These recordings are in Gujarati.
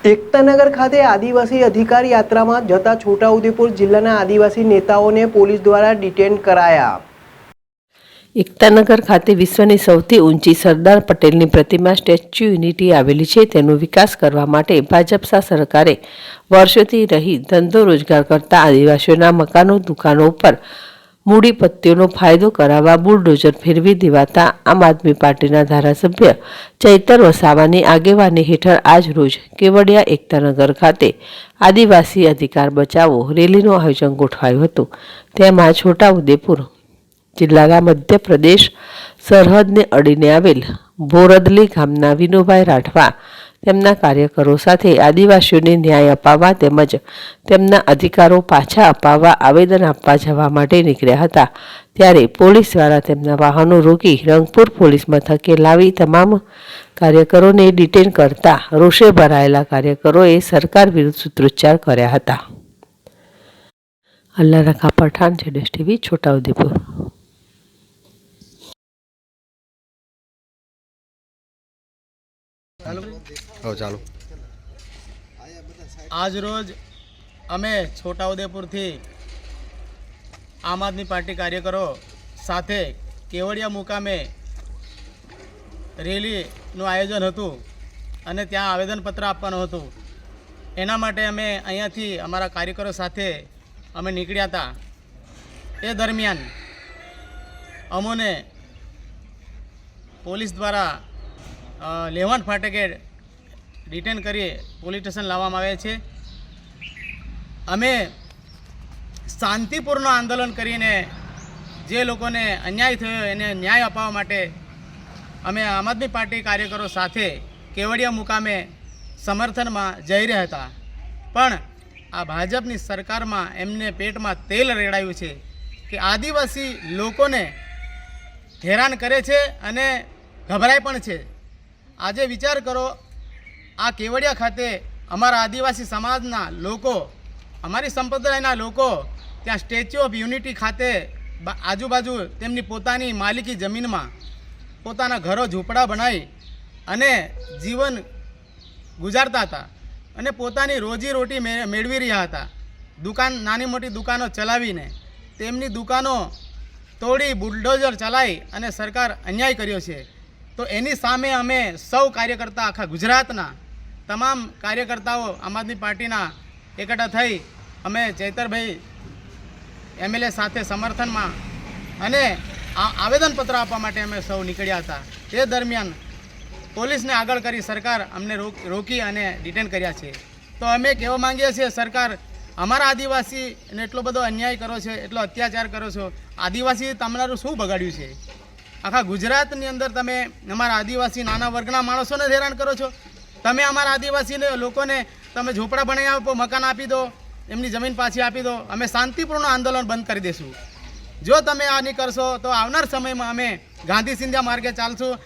એકતાનગર ખાતે આદિવાસી અધિકાર યાત્રામાં જતા છોટાઉદેપુર જિલ્લાના આદિવાસી નેતાઓને પોલીસ દ્વારા ડિટેન કરાયા। એકતાનગર ખાતે વિશ્વની સૌથી ઊંચી સરદાર પટેલની પ્રતિમા સ્ટેચ્યુ યુનિટી આવેલી છે। તેનો વિકાસ કરવા માટે ભાજપ સરકારે વર્ષોથી રહી ધંધો રોજગાર કરતા આદિવાસીઓના મકાનો દુકાનો ઉપર મૂડીપતિઓનો ફાયદો કરાવવા બુલડોઝર ફેરવી દેવાતા આમ આદમી પાર્ટીના ધારાસભ્ય ચૈતર વસાવાની આગેવાની હેઠળ આજ રોજ કેવડિયા એકતાનગર ખાતે આદિવાસી અધિકાર બચાવો રેલીનું આયોજન ગોઠવાયું હતું। તેમાં છોટાઉદેપુર જિલ્લાના મધ્યપ્રદેશ સરહદને અડીને આવેલ બોરદલી ગામના વિનોભાઈ રાઠવા તેમના કાર્યકરો સાથે આદિવાસીઓને ન્યાય અપાવવા તેમજ તેમના અધિકારો પાછા અપાવવા આવેદન આપવા જવા માટે નીકળ્યા હતા। ત્યારે પોલીસ દ્વારા તેમના વાહનો રોકી રંગપુર પોલીસ મથકે લાવી તમામ કાર્યકરોને ડિટેન કરતા રોષે ભરાયેલા કાર્યકરોએ સરકાર વિરુદ્ધ સૂત્રોચ્ચાર કર્યા હતા। અલ્લાહ રખા પઠાણ, જેડેશ ટીવી, છોટાઉદેપુર। ચાલો आज रोज अमे छोटाउदेपुर थी आम आदमी पार्टी कार्यकरो साथे केवड़िया मुकामे रेलीનું આયોજન હતું અને ત્યાં આવેદનપત્ર આપવાનું હતું। એના માટે અમે અહીંયાથી અમારા કાર્યકરો સાથે અમે નીકળ્યા હતા। એ દરમિયાન અમોને પોલીસ દ્વારા લેવાંટ ફાટકે ડિટેન કરી પોલીસ સ્ટેશન લાવવામાં આવે છે। અમે શાંતિપૂર્ણ આંદોલન કરીને જે લોકોને અન્યાય થયો એને ન્યાય અપાવવા માટે અમે આમ આદમી પાર્ટી કાર્યકરો સાથે કેવડિયા મુકામે સમર્થનમાં જઈ રહ્યા હતા। પણ આ ભાજપની સરકારમાં એમને પેટમાં તેલ રેડાયું છે કે આદિવાસી લોકોને હેરાન કરે છે અને ગભરાય પણ છે। આજે વિચાર કરો, આ કેવડિયા ખાતે અમારા આદિવાસી સમાજના લોકો, અમારી સંપ્રદાયના લોકો ત્યાં સ્ટેચ્યુ ઓફ યુનિટી ખાતે આજુબાજુ તેમની પોતાની માલિકી જમીનમાં પોતાના ઘરો ઝૂંપડા બનાવી અને જીવન ગુજારતા હતા અને પોતાની રોજીરોટી મેળવી રહ્યા હતા। દુકાન, નાની મોટી દુકાનો ચલાવીને તેમની દુકાનો તોડી બુલડોઝર ચલાવી અને સરકાર અન્યાય કર્યો છે। તો એની સામે અમે સૌ કાર્યકર્તા, આખા ગુજરાતના તમામ કાર્યકર્તાઓ આમ આદમી પાર્ટીના એકઠા થઈ અમે ચૈતરભાઈ એમએલએ સાથે સમર્થનમાં અને આવેદનપત્ર આપવા માટે અમે સૌ નીકળ્યા હતા। તે દરમિયાન પોલીસને આગળ કરી સરકાર અમને રોકી અને ડિટેન કર્યા છે। તો અમે કહેવા માંગીએ છીએ, સરકાર અમારા આદિવાસીને એટલો બધો અન્યાય કરો છો, એટલો અત્યાચાર કરો છો। આદિવાસી તમારું શું બગાડ્યું છે? આખા ગુજરાતની અંદર તમે અમારા આદિવાસી નાના વર્ગના માણસોને હેરાન કરો છો। તમે અમારા આદિવાસીને લોકોને તમે ઝૂંપડા બનાવી આપો, મકાન આપી દો, એમની જમીન પાછી આપી દો। અમે શાંતિપૂર્ણ આંદોલન બંધ કરી દઈશું। જો તમે આ નહીં કરશો તો આવનાર સમયમાં અમે ગાંધી સિંધિયા માર્ગે ચાલશું,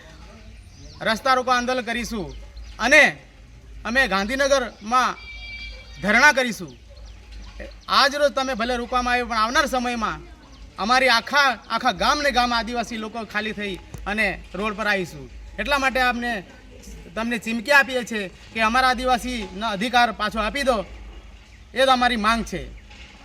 રસ્તા રોકો આંદોલન કરીશું અને અમે ગાંધીનગરમાં ધરણા કરીશું। આજ રોજ તમે ભલે રૂકવામાં આવ્યો, પણ આવનાર સમયમાં અમારી આખા ગામને ગામ આદિવાસી લોકો ખાલી થઈ અને રોડ પર આવીશું। એટલા માટે આપણે તમને ચીમકી આપીએ છીએ કે અમારા આદિવાસીનો અધિકાર પાછો આપી દો, એ જ અમારી માંગ છે।